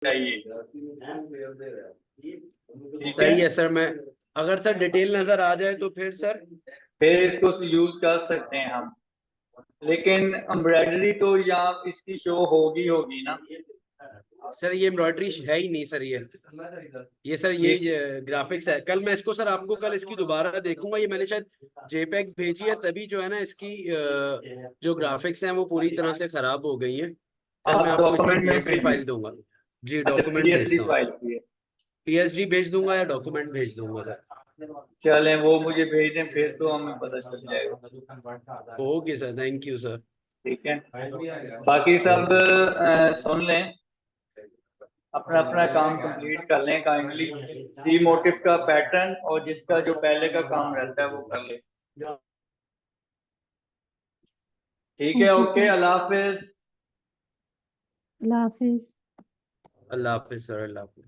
चाहिए। ठीक है, सही है सर। मैं अगर सर डिटेल नजर आ जाए तो फिर सर। फिर इसको यूज कर सकते हैं हम। लेकिन एम्ब्रॉयडरी तो यहाँ इसकी शो होगी होगी ना। सर ये एम्ब्रॉयडरी है ही नहीं सर। ये सर ये ये ग्राफिक्स है। कल मैं इसको सर आपको कल इसकी दोबारा देखूंगा। ये मैंने शायद जेपेग भेजी है, तभी जो है ना इसकी जो ग्राफिक्स हैं वो पूरी तरह से खराब हो गई हैं। कल मैं आप आपको इसकी डॉक्यूमेंट में पीएचडी भेजिए। फाइल दूंगा। जी अच्छा, डॉक्यूमेंट पीएसडी भेजता हूँ। फाइल की है। पीएचडी भेज दूंगा या डॉक्यूमेंट भेज दूंगा सर। चलें, वो मुझे भेज दें, फिर तो हमें पता चल जाएगा। Okay sir, thank you sir. ठीक है, बाकी सब ओके। सुन लें, अपना अपना काम कंप्लीट कर लें काइंडली। सी मोटिव का पैटर्न और जिसका जो पहले का काम रहता है वो कर ले। ठीक है, ओके ओके, सर। अल्लाह हाफिज। अल्लाह हाफिज। अल्लाह हाफिज सर, अल्लाह हाफिज।